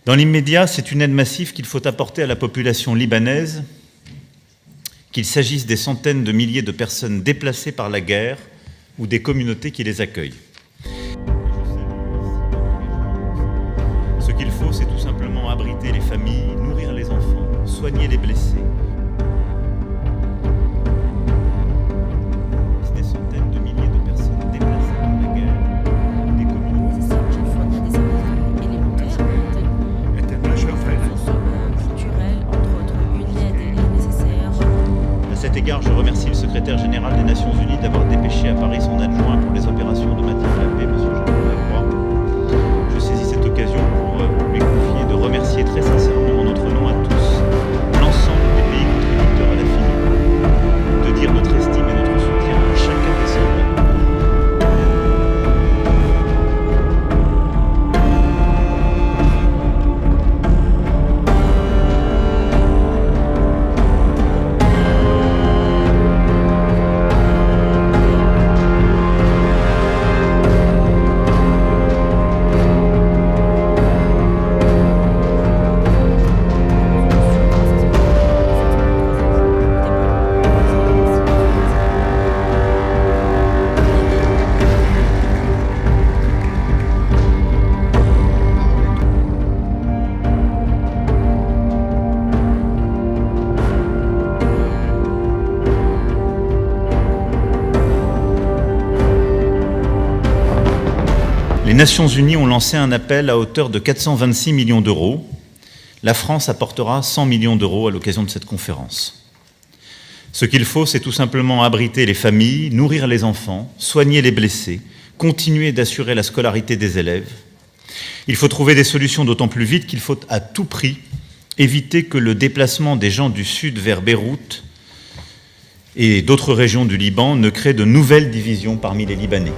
Dans l'immédiat, c'est une aide massive qu'il faut apporter à la population libanaise, qu'il s'agisse des centaines de milliers de personnes déplacées par la guerre ou des communautés qui les accueillent. Ce qu'il faut, c'est tout simplement abriter les familles, nourrir les enfants, soigner les blessés. Des centaines de milliers de personnes déplacées par la guerre, des communautés. À cet égard, je remercie le secrétaire général des Nations Unies d'avoir dépêché à Paris son adjoint pour les opérations de maintien de la paix, M. Jean-Paul Lacroix. Je saisis cette occasion pour lui confier de remercier très sincèrement en notre nom à tous l'ensemble des pays contributeurs à la FINUC, de dire notre estime et notre soutien à chacun des soldats. Les Nations Unies ont lancé un appel à hauteur de 426 millions d'euros. La France apportera 100 millions d'euros à l'occasion de cette conférence. Ce qu'il faut, c'est tout simplement abriter les familles, nourrir les enfants, soigner les blessés, continuer d'assurer la scolarité des élèves. Il faut trouver des solutions d'autant plus vite qu'il faut à tout prix éviter que le déplacement des gens du sud vers Beyrouth et d'autres régions du Liban ne crée de nouvelles divisions parmi les Libanais.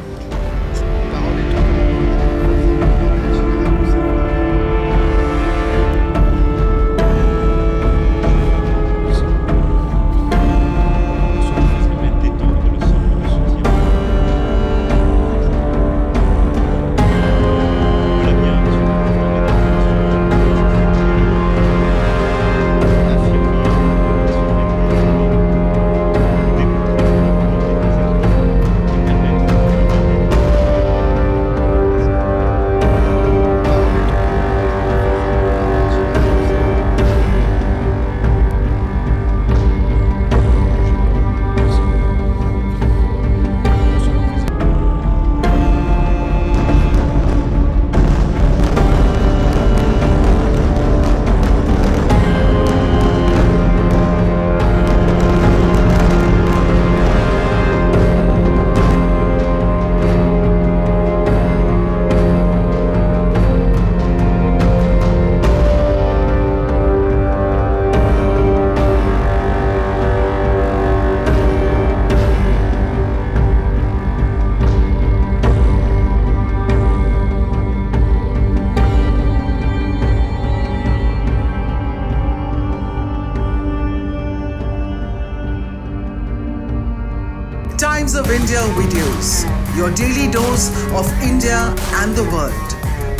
Times of India videos, your daily dose of India and the world.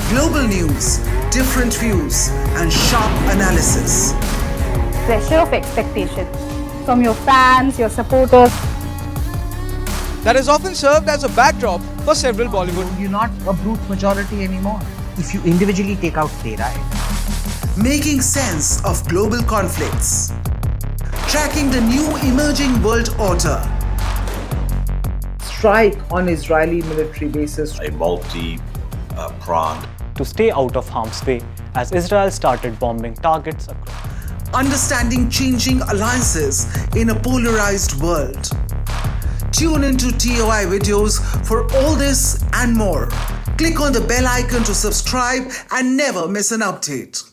Global news, different views, and sharp analysis. Pressure of expectation from your fans, your supporters. That has often served as a backdrop for several Bollywood. You're not a brute majority anymore. If you individually take out Tera, Making sense of global conflicts. Tracking the new emerging world order. strike on Israeli military bases. A multi-pronged to stay out of harm's way as Israel started bombing targets across. Understanding changing alliances in a polarized world. Tune into TOI videos for all this and more. Click on the bell icon to subscribe and never miss an update.